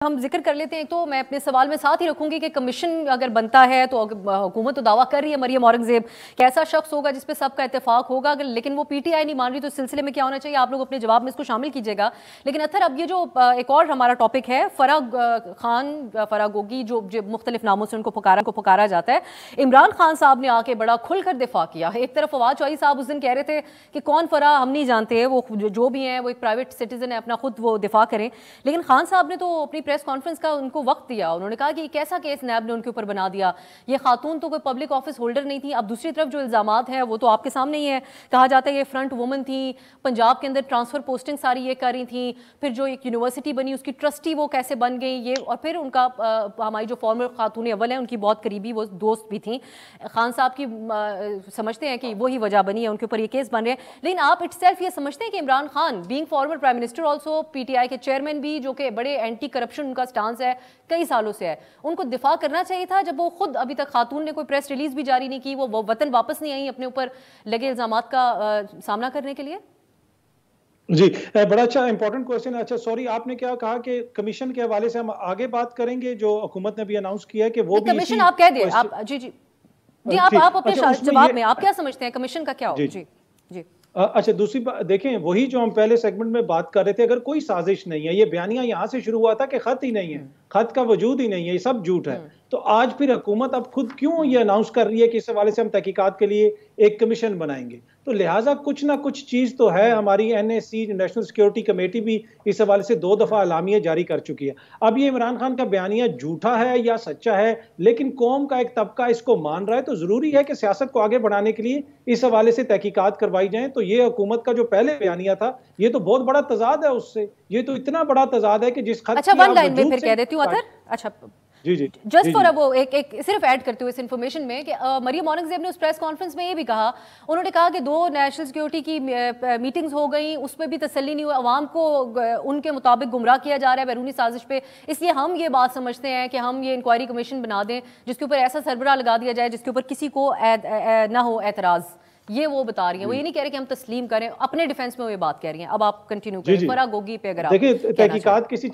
ہم ذکر کر لیتے ہیں تو میں اپنے سوال میں ساتھ ہی رکھوں گی کہ کمیشن اگر بنتا ہے تو حکومت تو دعویٰ کر رہی ہے مریم اورنگزیب کہ ایسا شخص ہوگا جس پہ سب کا اتفاق ہوگا، لیکن وہ پی ٹی آئی نہیں مان رہی، تو اس سلسلے میں کیا ہونا چاہیے؟ آپ لوگ اپنے جواب میں اس کو شامل کیجیے گا. لیکن اطہر، اب یہ جو ایک اور ہمارا ٹاپک ہے، فرح گوگی جو مختلف ناموں سے ان کو پکارا جاتا ہے. عمران خان صاحب نے آ کے بڑا کھل کر دفاع کیا. ایک طرف فواد چوہدری صاحب اس دن کہہ رہے تھے کہ کون فرح ہم نہیں جانتے، وہ جو بھی ہیں وہ ایک پرائیویٹ سٹیزن ہے، اپنا خود وہ دفاع کریں. لیکن خان صاحب نے تو اپنی پریس کانفرنس کا ان کو وقت دیا، انہوں نے کہا کہ کیسا کیس نیب نے ان کے اوپر بنا دیا، یہ خاتون تو کوئی پبلک آفس ہولڈر نہیں تھی. اب دوسری طرف جو الزامات ہیں وہ تو آپ کے سامنے ہی ہے. کہا جاتا ہے یہ فرنٹ وومن تھی، پنجاب کے اندر ٹرانسفر پوسٹنگ ساری یہ کر رہی تھیں، پھر جو ایک یونیورسٹی بنی اس کی ٹرسٹی وہ کیسے بن گئی یہ، اور پھر ان کا ہماری جو فارمر خاتون اول ہیں ان کی بہت قریبی وہ دوست بھی تھیں. خان صاحب کی سمجھتے ہیں کہ وہی وجہ بنی ہے، ان کے اوپر یہ کیس بن رہے ہیں. لیکن آپ اٹ سیلف یہ سمجھتے ہیں کہ Imran Khan being former prime minister also P T I کے چیئرمین بھی، جو کہ بڑے اینٹی کرپشن ان کا سٹانس ہے کئی سالوں سے ہے، ان کو دفاع کرنا چاہیے تھا جب وہ خود ابھی تک خاتون نے کوئی پریس ریلیز بھی جاری نہیں کی، وہ وطن واپس نہیں آئی اپنے اوپر لگے الزامات کا سامنا کرنے کے لیے؟ جی بڑا اچھا امپورٹنٹ کوئسچن ہے. اچھا سوری، آپ نے کیا کہا کہ کمیشن کے حوالے سے ہم آگے بات کریں گے؟ جو حکومت نے بھی اناؤنس کیا ہے کہ وہ بھی کمیشن آپ کہہ دیں. جی آپ اپنے جواب میں آپ کیا سمجھتے ہیں کمیشن کا کیا ہو؟ جی جی اچھا دوسری بات دیکھیں، وہی جو ہم پہلے سیگمنٹ میں بات کر رہے تھے، اگر کوئی سازش نہیں ہے، یہ بیانیہ یہاں سے شروع ہوا تھا کہ خط ہی نہیں ہے، خط کا وجود ہی نہیں ہے، یہ سب جھوٹ ہے، تو آج پھر حکومت اب خود کیوں یہ اناؤنس کر رہی ہے کہ اس حوالے سے ہم تحقیقات کے لیے ایک کمیشن بنائیں گے؟ تو لہٰذا کچھ نہ کچھ چیز تو ہے. ہماری N S C national security committee بھی اس حوالے سے 2 دفعہ اعلامیہ جاری کر چکی ہے. اب یہ عمران خان کا بیانیہ جھوٹا ہے یا سچا ہے، لیکن قوم کا ایک طبقہ اس کو مان رہا ہے، تو ضروری ہے کہ سیاست کو آگے بڑھانے کے لیے اس حوالے سے تحقیقات کروائی جائیں. تو یہ حکومت کا جو پہلے بیانیہ تھا یہ تو بہت بڑا تضاد ہے اس سے، یہ تو اتنا بڑا تضاد ہے کہ جس خط اچھا ون لائن میں پھر کہہ دیتی ہوں اطہر. اچھا جی جسٹ فار وہ ایک صرف ایڈ کرتے ہوئے اس انفارمیشن میں کہ مریم اورنگزیب نے اس پریس کانفرنس میں یہ بھی کہا، انہوں نے کہا کہ 2 نیشنل سیکیورٹی کی میٹنگز ہو گئیں، اس پہ بھی تسلی نہیں ہوئی، عوام کو ان کے مطابق گمراہ کیا جا رہا ہے بیرونی سازش پہ، اس لیے ہم یہ بات سمجھتے ہیں کہ ہم یہ انکوائری کمیشن بنا دیں جس کے اوپر ایسا سربراہ لگا دیا جائے جس کے اوپر کسی کو نہ ہو اعتراض. یہ وہ بتا رہی ہیں، وہ یہ نہیں کہہ رہے کہ ہم تسلیم کریں، اپنے ڈیفنس میں وہ یہ بات کہہ رہی ہیں. اب آپ کنٹینیو کریں فرح گوگی پہ. اگر آپ دیکھیں، تحقیقات کسی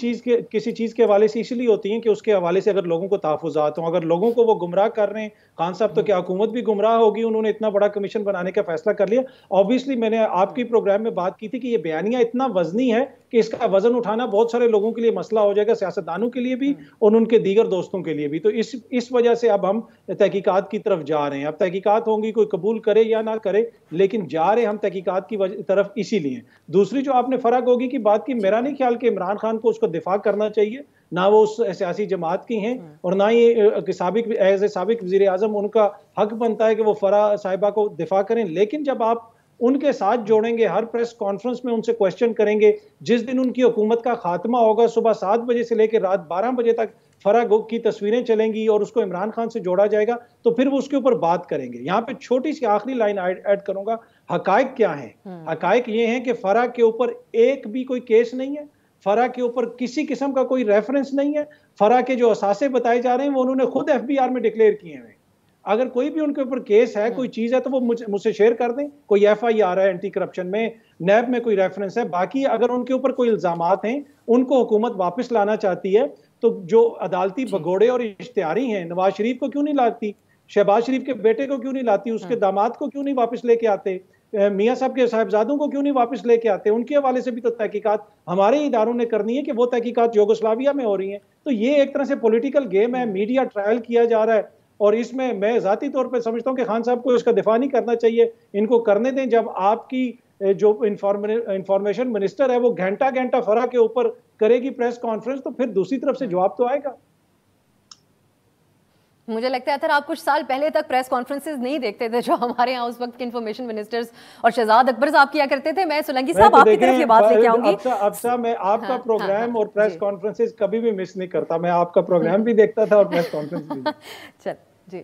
چیز کے حوالے سے اس لیے ہوتی ہیں کہ اس کے حوالے سے اگر لوگوں کو تحفظات ہوں، اگر لوگوں کو وہ گمراہ کر رہے ہیں. خان صاحب تو کیا حکومت بھی گمراہ ہوگی؟ انہوں نے اتنا بڑا کمیشن بنانے کا فیصلہ کر لیا. آبویسلی میں نے آپ کی پروگرام میں بات کی تھی کہ یہ بیانیہ اتنا وزنی ہے کہ اس کا وزن اٹھانا بہت سارے لوگوں کے لیے مسئلہ ہو جائے گا، سیاستدانوں کے لیے بھی اور ان کے دیگر دوستوں کے لیے بھی. تو اس وجہ سے اب ہم تحقیقات کی طرف جا رہے ہیں. اب تحقیقات ہوں گی، کوئی قبول کرے یا نہ کرے، لیکن جا رہے ہم تحقیقات کی طرف اسی لیے. دوسری جو آپ نے فرح گوگی کی بات کی، میرا نہیں خیال کہ عمران خان کو اس کو دفاع کرنا چاہیے، نہ وہ اس سیاسی جماعت کی ہیں اور نہ ہی سابق وزیر اعظم ان کا حق بنتا ہے کہ وہ فرح صاحبہ کو دفاع کریں. لیکن جب آپ ان کے ساتھ جوڑیں گے، ہر پریس کانفرنس میں ان سے کوسچن کریں گے، جس دن ان کی حکومت کا خاتمہ ہوگا صبح 7 بجے سے لے کے رات 12 بجے تک فرح کی تصویریں چلیں گی اور اس کو عمران خان سے جوڑا جائے گا، تو پھر وہ اس کے اوپر بات کریں گے. یہاں پہ چھوٹی سی آخری لائن ایڈ کروں گا. حقائق کیا ہیں؟ حقائق یہ ہیں کہ فرح کے اوپر ایک بھی کوئی کیس نہیں ہے، فرح کے اوپر کسی قسم کا کوئی ریفرنس نہیں ہے. فرح کے جو اثاثے بتائے جا رہے ہیں وہ انہوں نے خود ایف بی آر میں ڈکلیئر کیے ہیں. اگر کوئی بھی ان کے اوپر کیس ہے، کوئی چیز ہے، تو وہ مجھ سے شیئر کر دیں. کوئی ایف آئی آر ہے اینٹی کرپشن میں، نیب میں کوئی ریفرنس ہے. باقی اگر ان کے اوپر کوئی الزامات ہیں، ان کو حکومت واپس لانا چاہتی ہے، تو جو عدالتی بگوڑے اور اشتہاری ہیں، نواز شریف کو کیوں نہیں لاتی؟ شہباز شریف کے بیٹے کو کیوں نہیں لاتی؟ اس کے داماد کو کیوں نہیں واپس لے کے آتے؟ میاں صاحب کے صاحبزادوں کو کیوں نہیں واپس لے کے آتے؟ ان کے حوالے سے بھی تو تحقیقات ہمارے اداروں نے کرنی ہے کہ وہ تحقیقات یوگوسلاویہ میں ہو رہی ہیں. تو یہ ایک طرح سے پولیٹیکل گیم ہے، میڈیا ٹرائل کیا جا رہا ہے، اور اس میں ذاتی طور پہ سمجھتا ہوں کہ خان صاحب کو اس کا دفاع نہیں کرنا چاہیے. ان کو کرنے دیں. جب آپ کی جو انفارمیشن منسٹر ہے وہ گھنٹہ فرح کے اوپر کرے گی پریس کانفرنس، تو پھر دوسری طرف سے جواب تو آئے گا. مجھے لگتا ہے آپ کچھ سال پہلے تک پریس کانفرنسز نہیں دیکھتے تھے جو ہمارے ہاں اس وقت کے انفارمیشن منسٹرز اور شہزاد اکبر صاحب کیا کرتے تھے. میں سولنگی صاحب آپ کی طرف یہ بات لے کے آؤں گی. اب میں آپ کا پروگرام اور پریس کانفرنسز کبھی بھی مس نہیں کرتا. میں آپ کا پروگرام بھی دیکھتا تھا اور پریس کانفرنس بھی. چل جی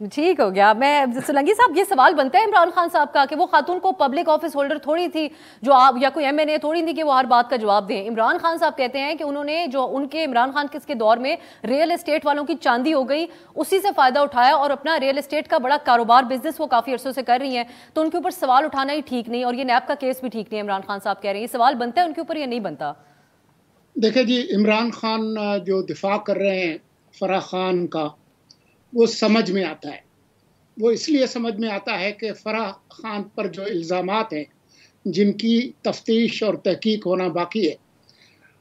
ٹھیک ہو گیا. میں سولنگی صاحب یہ سوال بنتا ہے عمران خان صاحب کا کہ وہ خاتون کو پبلک آفس ہولڈر تھوڑی تھی جو آپ یا کوئی ایم این اے تھوڑی تھی کہ وہ ہر بات کا جواب دیں. عمران خان صاحب کہتے ہیں کہ انہوں نے جو ان کے عمران خان کے دور میں ریئل اسٹیٹ والوں کی چاندی ہو گئی، اسی سے فائدہ اٹھایا اور اپنا ریئل اسٹیٹ کا بڑا کاروبار بزنس وہ کافی عرصوں سے کر رہی ہیں. تو ان کے اوپر سوال اٹھانا ہی ٹھیک نہیں، اور یہ نیب کا کیس بھی ٹھیک نہیں. عمران خان صاحب کہہ رہے ہیں یہ سوال بنتا ہے ان کے اوپر یا نہیں بنتا؟ دیکھیں جی، عمران خان جو دفاع کر رہے ہیں فرح خان کا، وہ سمجھ میں آتا ہے. وہ اس لیے سمجھ میں آتا ہے کہ فرح خان پر جو الزامات ہیں جن کی تفتیش اور تحقیق ہونا باقی ہے،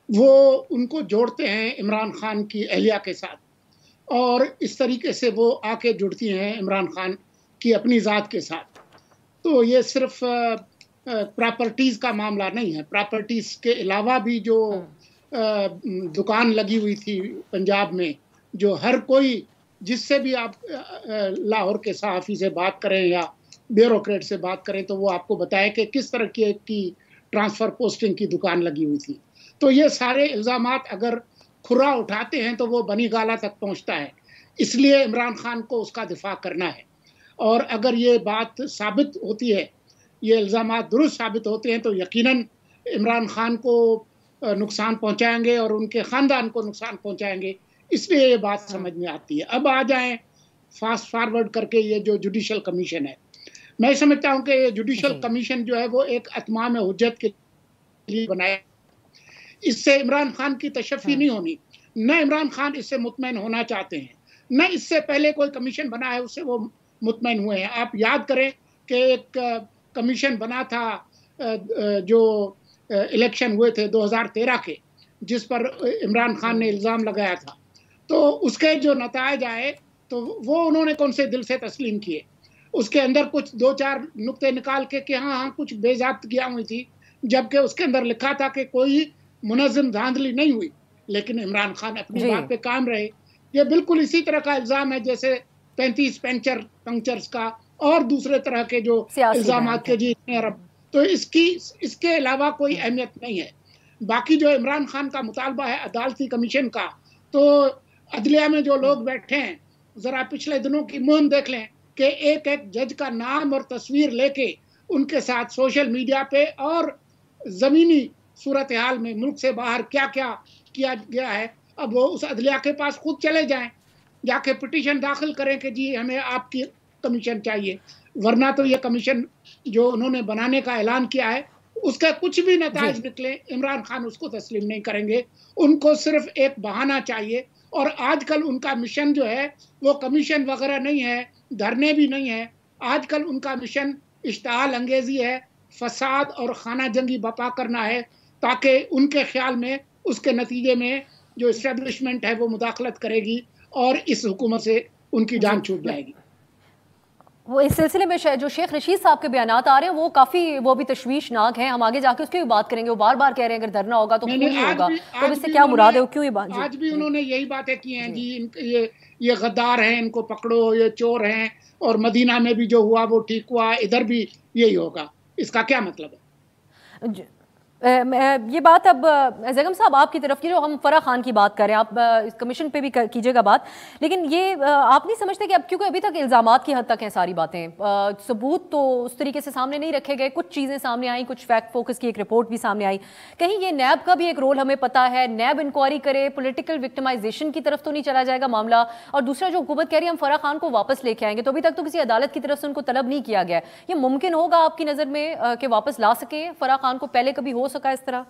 وہ ان کو جوڑتے ہیں عمران خان کی اہلیہ کے ساتھ، اور اس طریقے سے وہ آ کے جڑتی ہیں عمران خان کی اپنی ذات کے ساتھ. تو یہ صرف پراپرٹیز کا معاملہ نہیں ہے. پراپرٹیز کے علاوہ بھی جو دکان لگی ہوئی تھی پنجاب میں، جو ہر کوئی جس سے بھی آپ لاہور کے صحافی سے بات کریں یا بیوروکریٹ سے بات کریں تو وہ آپ کو بتائے کہ کس طرح کی ٹرانسفر پوسٹنگ کی دکان لگی ہوئی تھی. تو یہ سارے الزامات اگر کھرا اٹھاتے ہیں تو وہ بنی گالہ تک پہنچتا ہے. اس لیے عمران خان کو اس کا دفاع کرنا ہے، اور اگر یہ بات ثابت ہوتی ہے، یہ الزامات درست ثابت ہوتے ہیں، تو یقیناً عمران خان کو نقصان پہنچائیں گے اور ان کے خاندان کو نقصان پہنچائیں گے. اس لیے یہ بات سمجھ میں آتی ہے. اب آ جائیں فاسٹ فارورڈ کر کے یہ جو جوڈیشل کمیشن ہے، میں سمجھتا ہوں کہ یہ جوڈیشل کمیشن جو ہے وہ ایک اتمام حجت کے لیے بنایا. اس سے عمران خان کی تشفی نہیں ہونی، نہ عمران خان اس سے مطمئن ہونا چاہتے ہیں، نہ اس سے پہلے کوئی کمیشن بنا ہے اس سے وہ مطمئن ہوئے ہیں. آپ یاد کریں کہ ایک کمیشن بنا تھا جو الیکشن ہوئے تھے 2013 کے، جس پر عمران خان نے الزام لگایا تھا. تو اس کے جو نتائج آئے تو وہ انہوں نے کون سے دل سے تسلیم کیے. اس کے اندر کچھ 2-4 نقطے نکال کے کہ ہاں کچھ بے ضابطگیاں ہوئی تھی، جبکہ اس کے اندر لکھا تھا کہ کوئی منظم دھاندلی نہیں ہوئی. لیکن عمران خان اپنی بات پہ قائم رہے. یہ بالکل اسی طرح کا الزام ہے جیسے 35 پنکچرز کا اور دوسرے طرح کے جو الزامات کے جی اتنے ارب. تو اس کے علاوہ کوئی اہمیت نہیں ہے. باقی جو عمران خان کا مطالبہ ہے عدالتی کمیشن کا، تو عدلیہ میں جو لوگ بیٹھے ہیں ذرا پچھلے دنوں کی مہم دیکھ لیں کہ ایک ایک جج کا نام اور تصویر لے کے ان کے ساتھ سوشل میڈیا پہ اور زمینی صورتحال میں ملک سے باہر کیا کیا کیا گیا ہے. اب وہ اس عدلیہ کے پاس خود چلے جائیں، جا کے پٹیشن داخل کریں کہ جی ہمیں آپ کی کمیشن چاہیے. ورنہ تو یہ کمیشن جو انہوں نے بنانے کا اعلان کیا ہے اس کا کچھ بھی نتائج نکلے عمران خان اس کو تسلیم نہیں کریں گے. ان کو صرف ایک بہانہ چاہیے. اور آج کل ان کا مشن جو ہے وہ کمیشن وغیرہ نہیں ہے، دھرنے بھی نہیں ہے. آج کل ان کا مشن اشتعال انگیزی ہے، فساد اور خانہ جنگی بپا کرنا ہے، تاکہ ان کے خیال میں اس کے نتیجے میں جو اسٹیبلشمنٹ ہے وہ مداخلت کرے گی اور اس حکومت سے ان کی جان چھوٹ جائے گی. وہ اس سلسلے میں جو شیخ رشید صاحب کے بیانات آ رہے ہیں وہ کافی وہ بھی تشویشناک ہیں. ہم آگے جا کے اس کی بھی بات کریں گے. وہ بار بار کہہ رہے ہیں اگر دھرنا ہوگا تو خون ہوگا. تو اس سے کیا مراد ہے؟ کیوں یہ بات؟ آج بھی انہوں نے یہی باتیں کی ہیں جی، یہ غدار ہیں، ان کو پکڑو، یہ چور ہیں. اور مدینہ میں بھی جو ہوا وہ ٹھیک ہوا، ادھر بھی یہی ہوگا. اس کا کیا مطلب ہے؟ یہ بات اب زیغم صاحب آپ کی طرف کی، جو ہم فرح خان کی بات کریں، آپ اس کمیشن پہ بھی کیجیے گا بات، لیکن یہ آپ نہیں سمجھتے کہ اب کیونکہ ابھی تک الزامات کی حد تک ہیں ساری باتیں، ثبوت تو اس طریقے سے سامنے نہیں رکھے گئے. کچھ چیزیں سامنے آئیں، کچھ فیکٹ فوکس کی ایک رپورٹ بھی سامنے آئی. کہیں یہ نیب کا بھی ایک رول ہمیں پتا ہے، نیب انکوائری کرے، پولیٹیکل وکٹمائزیشن کی طرف تو نہیں چلا جائے گا معاملہ. اور دوسرا جو حکومت کہہ رہی ہے ہم فرح خان کو واپس لے کے آئیں گے، تو ابھی تک تو کسی عدالت کی طرف سے ان کو طلب نہیں کیا گیا. یہ ممکن ہوگا آپ کی نظر میں کہ واپس لا سکیں فرح خان کو؟ پہلے کبھی ہو سکا اس طرح؟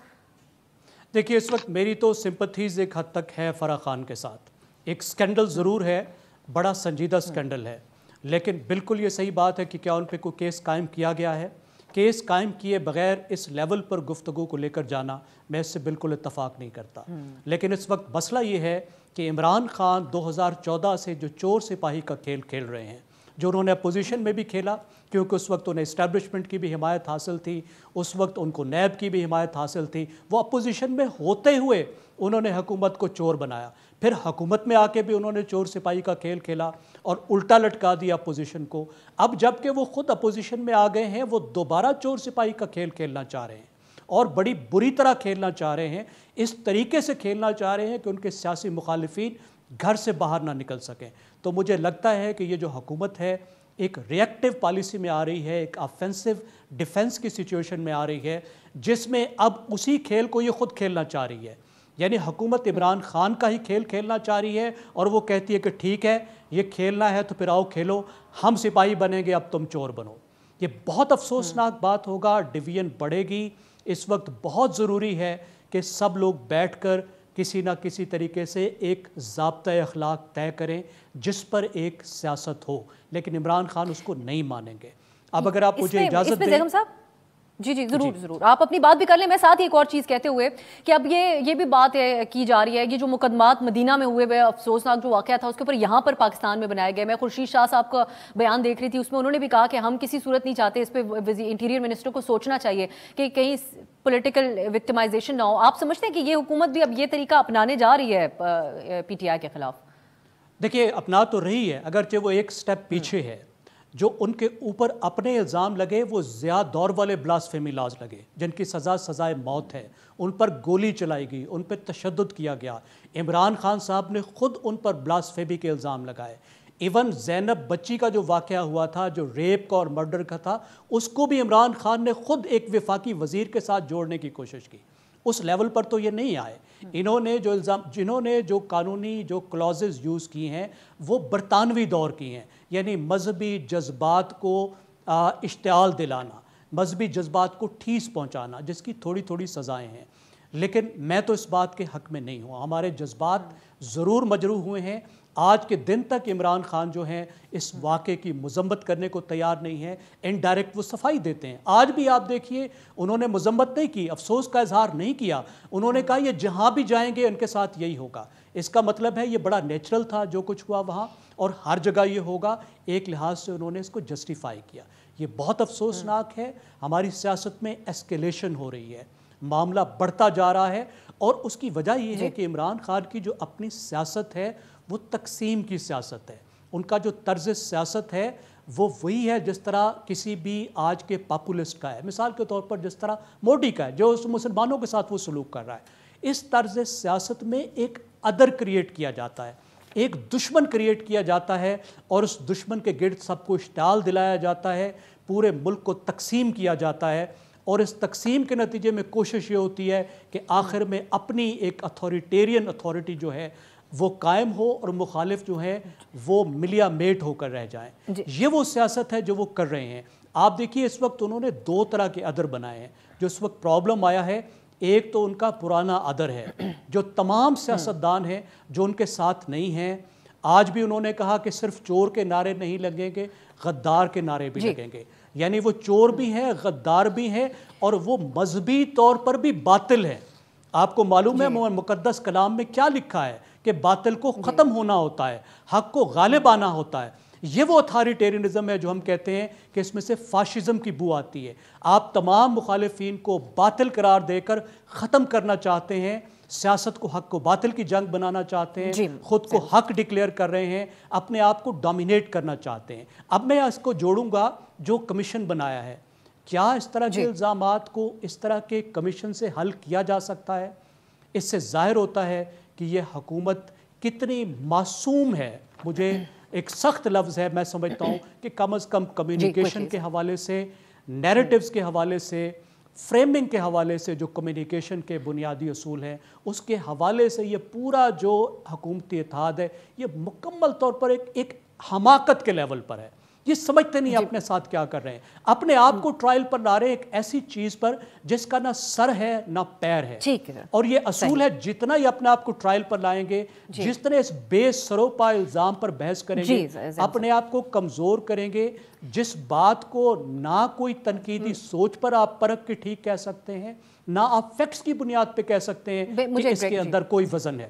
دیکھیے اس وقت میری تو سمپتھیز ایک حد تک ہے فرح خان کے ساتھ. ایک سکینڈل ضرور ہے، بڑا سنجیدہ سکینڈل ہے، لیکن بالکل یہ صحیح بات ہے کہ کیا ان پہ کوئی کیس قائم کیا گیا ہے. کیس قائم کیے بغیر اس لیول پر گفتگو کو لے کر جانا میں اس سے بالکل اتفاق نہیں کرتا. لیکن اس وقت مسئلہ یہ ہے کہ عمران خان 2014 سے جو چور سپاہی کا کھیل کھیل رہے ہیں، جو انہوں نے اپوزیشن میں بھی کھیلا کیونکہ اس وقت انہیں اسٹیبلشمنٹ کی بھی حمایت حاصل تھی، اس وقت ان کو نیب کی بھی حمایت حاصل تھی، وہ اپوزیشن میں ہوتے ہوئے انہوں نے حکومت کو چور بنایا. پھر حکومت میں آ کے بھی انہوں نے چور سپاہی کا کھیل کھیلا اور الٹا لٹکا دیا اپوزیشن کو. اب جب کہ وہ خود اپوزیشن میں آ گئے ہیں، وہ دوبارہ چور سپاہی کا کھیل کھیلنا چاہ رہے ہیں اور بڑی بری طرح کھیلنا چاہ رہے ہیں. اس طریقے سے کھیلنا چاہ رہے ہیں کہ ان کے سیاسی مخالفین گھر سے باہر نہ نکل سکیں. تو مجھے لگتا ہے کہ یہ جو حکومت ہے ایک ریئیکٹیو پالیسی میں آ رہی ہے، ایک آفینسو ڈیفنس کی سچویشن میں آ رہی ہے، جس میں اب اسی کھیل کو یہ خود کھیلنا چاہ رہی ہے. یعنی حکومت عمران خان کا ہی کھیل کھیلنا چاہ رہی ہے اور وہ کہتی ہے کہ ٹھیک ہے یہ کھیلنا ہے تو پھر آؤ کھیلو، ہم سپاہی بنیں گے اب تم چور بنو. یہ بہت افسوسناک بات ہوگا، ڈویژن بڑھے گی. اس وقت بہت ضروری ہے کہ سب لوگ بیٹھ کر کسی نہ کسی طریقے سے ایک ضابطۂ اخلاق طے کریں جس پر ایک سیاست ہو، لیکن عمران خان اس کو نہیں مانیں گے۔ اب اگر آپ مجھے اجازت دیں۔ جی ضرور آپ اپنی بات بھی کر لیں۔ میں ساتھ ہی ایک اور چیز کہتے ہوئے کہ اب یہ بھی بات کی جا رہی ہے، یہ جو مقدمات مدینہ میں ہوئے افسوسناک جو واقعہ تھا اس کے اوپر یہاں پر پاکستان میں بنائے گئے، میں خورشید شاہ صاحب کا بیان دیکھ رہی تھی، اس میں انہوں نے بھی کہا کہ ہم کسی صورت نہیں چاہتے، اس پہ انٹیریئر منسٹر کو سوچنا چاہیے کہ کہیں پولیٹیکل وکٹمائزیشن نہ ہو۔ آپ سمجھتے ہیں کہ یہ حکومت بھی اب یہ طریقہ اپنانے جا رہی ہے پی ٹی آئی کے خلاف؟ دیکھیے اپنا تو رہی ہے، اگرچہ وہ ایک سٹیپ پیچھے ہے۔ جو ان کے اوپر اپنے الزام لگے وہ ضیاء دور والے بلاسفیمی لاز لگے، جن کی سزائے موت ہے، ان پر گولی چلائی گئی، ان پہ تشدد کیا گیا۔ عمران خان صاحب نے خود ان پر بلاسفیمی کے الزام لگائے۔ ایون زینب بچی کا جو واقعہ ہوا تھا، جو ریپ کا اور مرڈر کا تھا، اس کو بھی عمران خان نے خود ایک وفاقی وزیر کے ساتھ جوڑنے کی کوشش کی۔ اس لیول پر تو یہ نہیں آئے۔ جنہوں نے جو قانونی جو کلازز یوز کی ہیں وہ برطانوی دور کی ہیں، یعنی مذہبی جذبات کو اشتعال دلانا، مذہبی جذبات کو ٹھیس پہنچانا، جس کی تھوڑی تھوڑی سزائیں ہیں۔ لیکن میں تو اس بات کے حق میں نہیں ہوں۔ ہمارے جذبات ضرور مجروح ہوئے ہیں۔ آج کے دن تک عمران خان جو ہیں اس واقعے کی مذمت کرنے کو تیار نہیں ہیں، انڈائریکٹ وہ صفائی دیتے ہیں۔ آج بھی آپ دیکھیے انہوں نے مذمت نہیں کی، افسوس کا اظہار نہیں کیا، انہوں نے کہا یہ جہاں بھی جائیں گے ان کے ساتھ یہی ہوگا۔ اس کا مطلب ہے یہ بڑا نیچرل تھا جو کچھ ہوا وہاں، اور ہر جگہ یہ ہوگا۔ ایک لحاظ سے انہوں نے اس کو جسٹیفائی کیا۔ یہ بہت افسوسناک ہے۔ ہماری سیاست میں ایسکیلیشن ہو رہی ہے، معاملہ بڑھتا جا رہا ہے، اور اس کی وجہ یہ ہے کہ عمران خان کی جو اپنی سیاست ہے وہ تقسیم کی سیاست ہے۔ ان کا جو طرز سیاست ہے وہ وہی ہے جس طرح کسی بھی آج کے پاپولسٹ کا ہے، مثال کے طور پر جس طرح مودی کا ہے جو مسلمانوں کے ساتھ وہ سلوک کر رہا ہے۔ اس طرز سیاست میں ایک ادر کریٹ کیا جاتا ہے، ایک دشمن کریٹ کیا جاتا ہے، اور اس دشمن کے گرد سب کو اشتعال دلایا جاتا ہے، پورے ملک کو تقسیم کیا جاتا ہے، اور اس تقسیم کے نتیجے میں کوشش یہ ہوتی ہے کہ آخر میں اپنی ایک اتھارٹیرین اتھارٹی جو ہے وہ قائم ہو، اور مخالف جو ہیں وہ ملیا میٹ ہو کر رہ جائیں۔ یہ وہ سیاست ہے جو وہ کر رہے ہیں۔ آپ دیکھیے اس وقت انہوں نے دو طرح کے ادر بنائے ہیں۔ جو اس وقت پرابلم آیا ہے، ایک تو ان کا پرانا ادر ہے جو تمام سیاستدان ہیں جو ان کے ساتھ نہیں ہیں۔ آج بھی انہوں نے کہا کہ صرف چور کے نعرے نہیں لگیں گے، غدار کے نعرے بھی لگیں گے، یعنی وہ چور بھی ہیں، غدار بھی ہیں، اور وہ مذہبی طور پر بھی باطل ہے۔ آپ کو معلوم ہے مقدس کلام میں کیا لکھا ہے کہ باطل کو ختم ہونا ہوتا ہے، حق کو غالب آنا ہوتا ہے۔ یہ وہ اتھارٹیرینزم ہے جو ہم کہتے ہیں کہ اس میں سے فاشزم کی بو آتی ہے۔ آپ تمام مخالفین کو باطل قرار دے کر ختم کرنا چاہتے ہیں، سیاست کو حق کو باطل کی جنگ بنانا چاہتے ہیں، خود کو حق ڈکلیئر کر رہے ہیں، اپنے آپ کو ڈومینیٹ کرنا چاہتے ہیں۔ اب میں اس کو جوڑوں گا جو کمیشن بنایا ہے، کیا اس طرح کے الزامات کو اس طرح کے کمیشن سے حل کیا جا سکتا ہے؟ اس سے ظاہر ہوتا ہے کہ یہ حکومت کتنی معصوم ہے۔ مجھے ایک سخت لفظ ہے، میں سمجھتا ہوں کہ کم از کم کمیونیکیشن کے حوالے سے، نیریٹیوز کے حوالے سے، فریمنگ کے حوالے سے، جو کمیونیکیشن کے بنیادی اصول ہیں اس کے حوالے سے یہ پورا جو حکومتی اتحاد ہے یہ مکمل طور پر ایک حماقت کے لیول پر ہے۔ یہ سمجھتے نہیں اپنے ساتھ کیا کر رہے ہیں، اپنے آپ کو ٹرائل پر لا رہے ہیں ایک ایسی چیز پر جس کا نہ سر ہے نہ پیر ہے۔ اور یہ اصول ہے جتنا یہ اپنے آپ کو ٹرائل پر لائیں گے، جتنے اس بے سروپا الزام پر بحث کریں گے، اپنے آپ کو کمزور کریں گے، جس بات کو نہ کوئی تنقیدی سوچ پر آپ پرکھ کے ٹھیک کہہ سکتے ہیں، نہ آپ فیکٹس کی بنیاد پہ کہہ سکتے ہیں کہ اس کے اندر کوئی وزن ہے۔